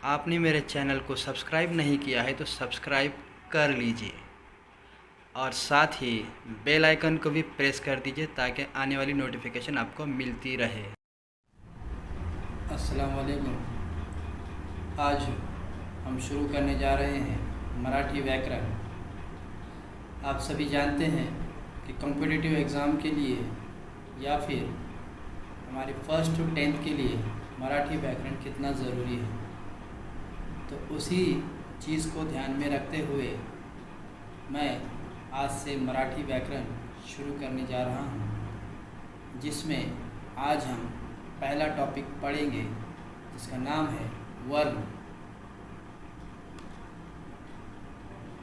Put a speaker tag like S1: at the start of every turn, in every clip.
S1: आपने मेरे चैनल को सब्सक्राइब नहीं किया है तो सब्सक्राइब कर लीजिए और साथ ही बेल आइकन को भी प्रेस कर दीजिए ताकि आने वाली नोटिफिकेशन आपको मिलती रहे। अस्सलाम वालेकुम। आज हम शुरू करने जा रहे हैं मराठी व्याकरण। आप सभी जानते हैं कि कॉम्पिटिटिव एग्ज़ाम के लिए या फिर हमारे फर्स्ट टू 10th के लिए मराठी व्याकरण कितना ज़रूरी है, तो उसी चीज़ को ध्यान में रखते हुए मैं आज से मराठी व्याकरण शुरू करने जा रहा हूँ, जिसमें आज हम पहला टॉपिक पढ़ेंगे जिसका नाम है वर्ण।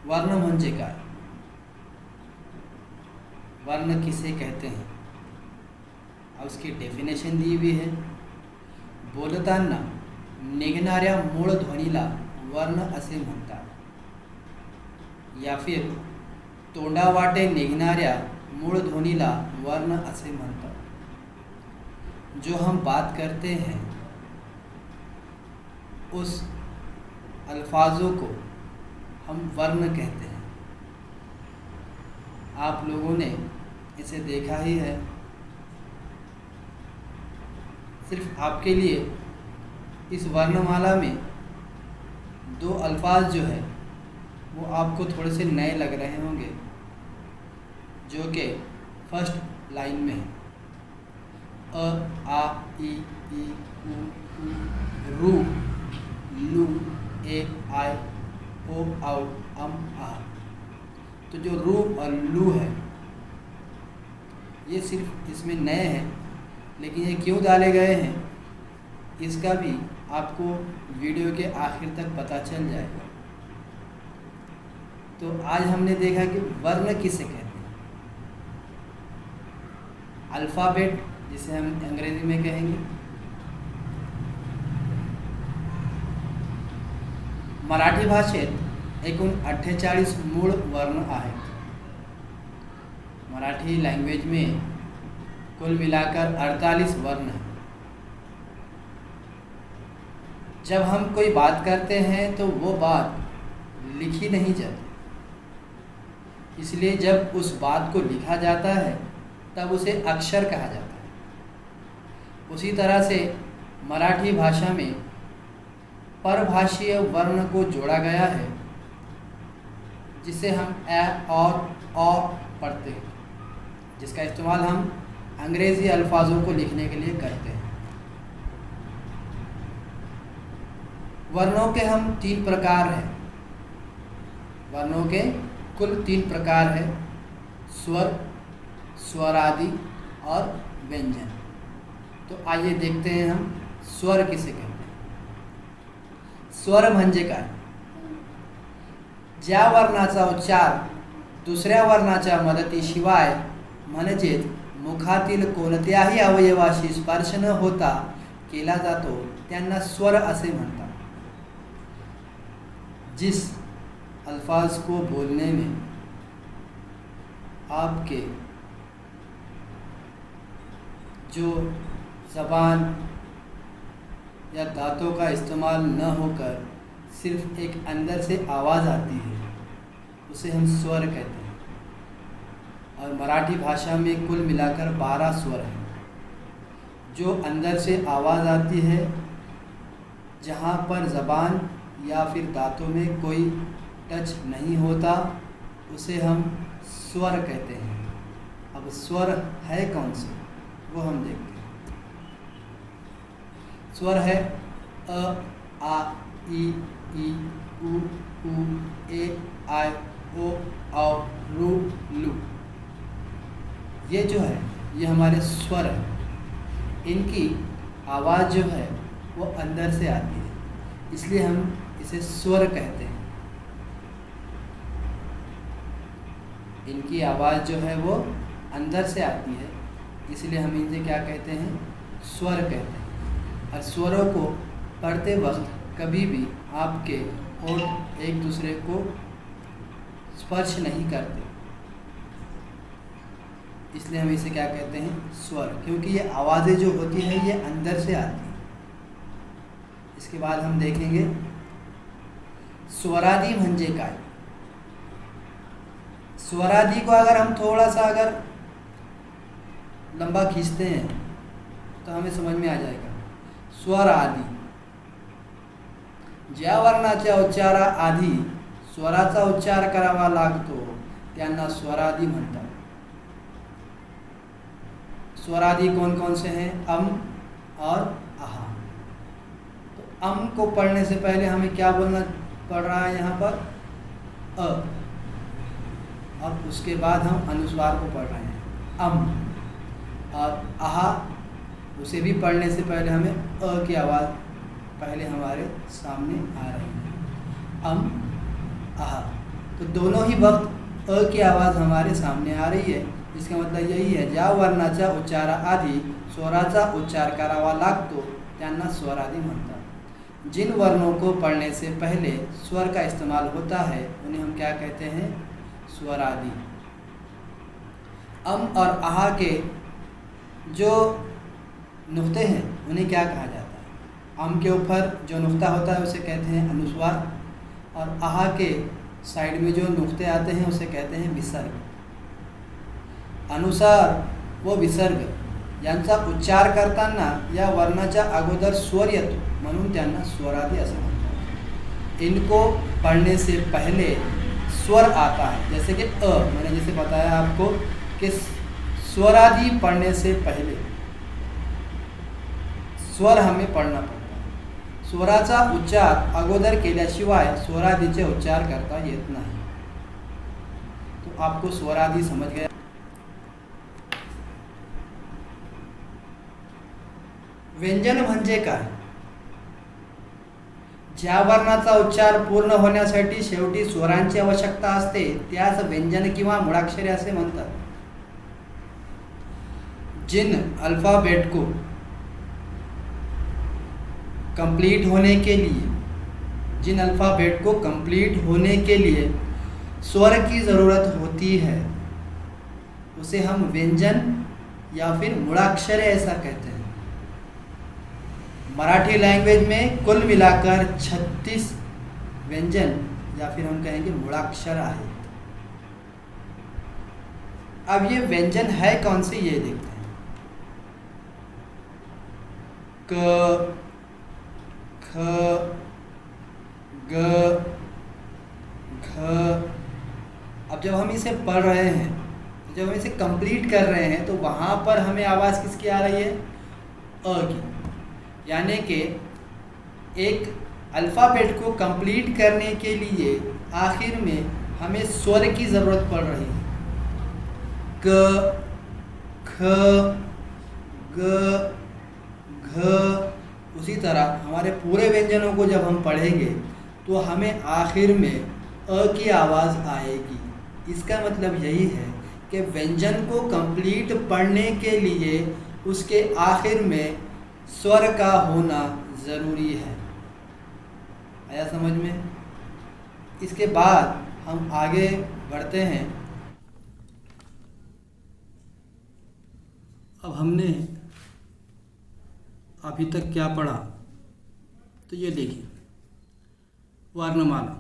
S1: वर्ण म्हणजे काय? वर्ण किसे कहते हैं और उसकी डेफिनेशन दी हुई है। बोलताना निघणाऱ्या मूळ ध्वनीला वर्ण असे म्हणतात, या फिर तोंडावाटे निघणाऱ्या मूळ ध्वनीला वर्ण असे म्हणतात। जो हम बात करते हैं उस अल्फाजों को हम वर्ण कहते हैं। आप लोगों ने इसे देखा ही है। सिर्फ आपके लिए इस वर्णमाला में दो अल्फाज जो है वो आपको थोड़े से नए लग रहे होंगे, जो कि फर्स्ट लाइन में है। अ, आ, ई, उ, रू, लू, ए, आय, ओ, औ, अम, आ। तो जो रू और लू है ये सिर्फ इसमें नए हैं, लेकिन ये क्यों डाले गए हैं इसका भी आपको वीडियो के आखिर तक पता चल जाएगा। तो आज हमने देखा कि वर्ण किसे कहते हैं। अल्फ़ाबेट जिसे हम अंग्रेजी में कहेंगे। मराठी भाषेत एकूण 48 मूळ वर्ण आहेत। मराठी लैंग्वेज में कुल मिलाकर 48 वर्ण हैं। जब हम कोई बात करते हैं तो वो बात लिखी नहीं जाती, इसलिए जब उस बात को लिखा जाता है तब उसे अक्षर कहा जाता है। उसी तरह से मराठी भाषा में परभाषीय वर्ण को जोड़ा गया है, जिसे हम ए और औ पढ़ते हैं, जिसका इस्तेमाल हम अंग्रेज़ी अल्फाजों को लिखने के लिए करते हैं। वर्णों के हम 3 प्रकार हैं। वर्णों के कुल 3 प्रकार हैं: स्वर, स्वरादि और व्यंजन। तो आइए देखते हैं हम स्वर किसे कहते हैं। स्वर म्हणजे काय? ज्या वर्णाचा उच्चार दुसऱ्या वर्णाच्या मदतीशिवाय म्हणजेच मुखातील कोणत्याही अवयवाशी स्पर्श न होता केला जातो त्यांना स्वर असे म्हणतात। जिस अल्फाज को बोलने में आपके जो ज़बान या दांतों का इस्तेमाल न होकर सिर्फ एक अंदर से आवाज़ आती है, उसे हम स्वर कहते हैं। और मराठी भाषा में कुल मिलाकर 12 स्वर हैं। जो अंदर से आवाज़ आती है, जहाँ पर ज़बान या फिर दांतों में कोई टच नहीं होता, उसे हम स्वर कहते हैं। अब स्वर है कौन से, वो हम देखते हैं। स्वर है अ, आ, ई, उ, ए, आय, ओ, औ, रू, लू। ये जो है ये हमारे स्वर हैं। इनकी आवाज़ जो है वो अंदर से आती है, इसलिए हम इसे स्वर कहते हैं। इनकी आवाज़ जो है वो अंदर से आती है, इसलिए हम इनसे क्या कहते हैं? स्वर कहते हैं। और स्वरों को पढ़ते वक्त कभी भी आपके होंठ एक दूसरे को स्पर्श नहीं करते, इसलिए हम इसे क्या कहते हैं? स्वर। क्योंकि ये आवाज़ें जो होती हैं ये अंदर से आती हैं। इसके बाद हम देखेंगे स्वरादी म्हणजे काय। स्वरादी को अगर हम थोड़ा सा अगर लंबा खींचते हैं तो हमें समझ में आ जाएगा। स्वर आदी, ज्या वर्णाच्या उच्चाराआधी स्वराचा उच्चार करावा लागतो त्यांना स्वरादी म्हणतात। स्वरादी कौन कौन से हैं? अम और आहा। तो अम को पढ़ने से पहले हमें क्या बोलना पड़ रहा है यहाँ पर? अ, और उसके बाद हम अनुस्वार को पढ़ रहे हैं अम। और आहा, उसे भी पढ़ने से पहले हमें अ की आवाज़ पहले हमारे सामने आ रही है, अम आहा। तो दोनों ही वक्त अ की आवाज़ हमारे सामने आ रही है। इसका मतलब यही है, ज्या वर्णाच्या उच्चाराआधी स्वराचा उच्चार करावा लागतो त्यांना स्वरादी म्हणतात। जिन वर्णों को पढ़ने से पहले स्वर का इस्तेमाल होता है उन्हें हम क्या कहते हैं? स्वरादि। अम और आहा के जो नुक्ते हैं उन्हें क्या कहा जाता है? अम के ऊपर जो नुक्ता होता है उसे कहते हैं अनुस्वार, और आहा के साइड में जो नुक्ते आते हैं उसे कहते हैं विसर्ग। अनुसार व विसर्ग यांचा उच्चार करताना या वर्णाच्या अगोदर स्वर येतो म्हणून त्यांना स्वरादी असं म्हणतात। इनको पढ़ने से पहले स्वर आता है, जैसे कि अ, मैंने जैसे बताया आपको कि स्वरादी पढ़ने से पहले स्वर हमें पढ़ना पड़ता है। स्वराचा उच्चार अगोदर केल्याशिवाय स्वरादीचे उच्चार करता येत नाही। तो आपको स्वरादी समझ गया। व्यंजन म्हणजे काय? ज्या वर्णाचा उच्चार पूर्ण होण्यासाठी शेवटी स्वरांची आवश्यकता असते त्यास व्यंजन किंवा मूळाक्षरे असे म्हणतात। जिन अल्फाबेट को कंप्लीट होने के लिए स्वर की ज़रूरत होती है उसे हम व्यंजन या फिर मूळाक्षरे ऐसा कहते हैं। मराठी लैंग्वेज में कुल मिलाकर 36 व्यंजन या फिर हम कहेंगे मूळाक्षर आहेत। अब ये व्यंजन है कौन से, ये देखते हैं। क, ख, ग, घ। अब जब हम इसे पढ़ रहे हैं, जब हम इसे कंप्लीट कर रहे हैं तो वहाँ पर हमें आवाज़ किसकी आ रही है? अ की। यानी कि एक अल्फ़ाबेट को कंप्लीट करने के लिए आखिर में हमें स्वर की ज़रूरत पड़ रही है। क, ख, ग, घ। उसी तरह हमारे पूरे व्यंजनों को जब हम पढ़ेंगे तो हमें आखिर में अ की आवाज़ आएगी। इसका मतलब यही है कि व्यंजन को कंप्लीट पढ़ने के लिए उसके आखिर में स्वर का होना ज़रूरी है। आया समझ में? इसके बाद हम आगे बढ़ते हैं। अब हमने अभी तक क्या पढ़ा, तो ये देखिए वर्णमाला।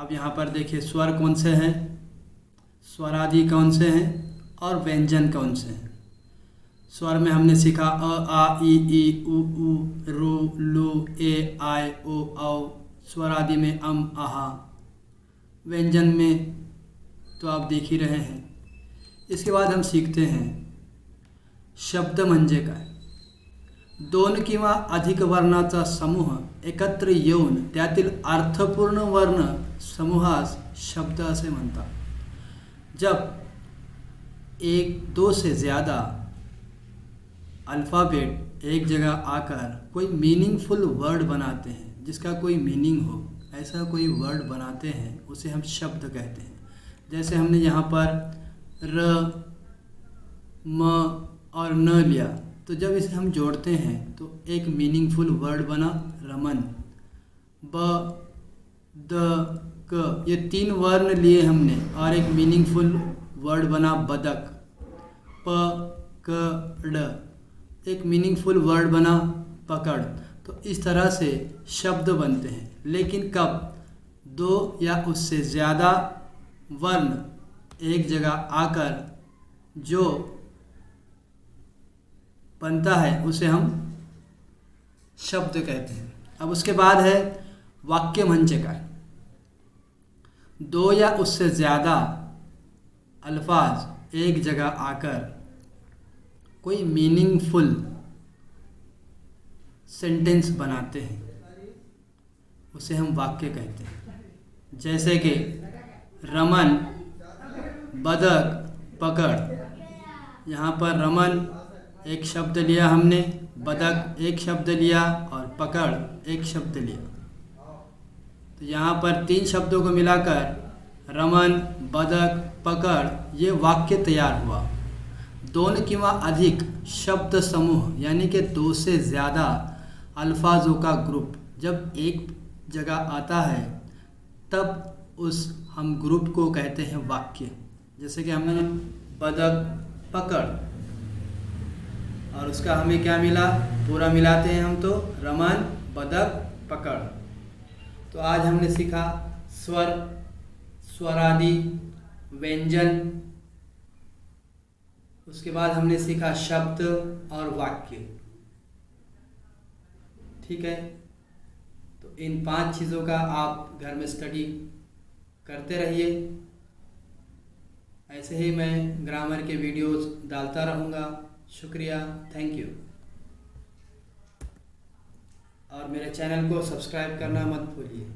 S1: अब यहाँ पर देखिए स्वर कौन से हैं, स्वरादि कौन से हैं और व्यंजन कौन से हैं। स्वर में हमने सीखा अ, आ, ई, उ, रू, लू, ए, आय, ओ, औ। स्वरादि में अम, आहा। व्यंजन में तो आप देख ही रहे हैं। इसके बाद हम सीखते हैं शब्द म्हणजे काय। दोन किंवा अधिक वर्णाचा समूह एकत्र येऊन त्यातील अर्थपूर्ण वर्ण समूहास शब्द असे म्हणतात। जब एक दो से ज़्यादा अल्फ़ाबेट एक जगह आकर कोई मीनिंगफुल वर्ड बनाते हैं, जिसका कोई मीनिंग हो, ऐसा कोई वर्ड बनाते हैं, उसे हम शब्द कहते हैं। जैसे हमने यहाँ पर र, म और न लिया, तो जब इसे हम जोड़ते हैं तो एक मीनिंगफुल वर्ड बना रमन। ब, द, क, ये तीन वर्ण लिए हमने और एक मीनिंगफुल वर्ड बना बदक। प, क, ड, एक मीनिंगफुल वर्ड बना पकड़। तो इस तरह से शब्द बनते हैं। लेकिन कब दो या उससे ज़्यादा वर्ण एक जगह आकर जो बनता है उसे हम शब्द कहते हैं। अब उसके बाद है वाक्य मंचकार। दो या उससे ज़्यादा अल्फाज एक जगह आकर कोई मीनिंगफुल सेंटेंस बनाते हैं, उसे हम वाक्य कहते हैं। जैसे कि रमन बदक पकड़, यहाँ पर रमन एक शब्द लिया हमने, बदक एक शब्द लिया और पकड़ एक शब्द लिया। तो यहाँ पर 3 शब्दों को मिलाकर रमन बदक पकड़ ये वाक्य तैयार हुआ। 2 किंवा अधिक शब्द समूह यानी कि 2 से ज़्यादा अल्फाजों का ग्रुप जब एक जगह आता है तब उस हम ग्रुप को कहते हैं वाक्य। जैसे कि हमने बदक पकड़ और उसका हमें क्या मिला, पूरा मिलाते हैं हम तो रमन बदक पकड़। तो आज हमने सीखा स्वर, स्वरादि, व्यंजन, उसके बाद हमने सीखा शब्द और वाक्य। ठीक है, तो इन 5 चीज़ों का आप घर में स्टडी करते रहिए। ऐसे ही मैं ग्रामर के वीडियोस डालता रहूँगा। शुक्रिया, थैंक यू। और मेरे चैनल को सब्सक्राइब करना मत भूलिए।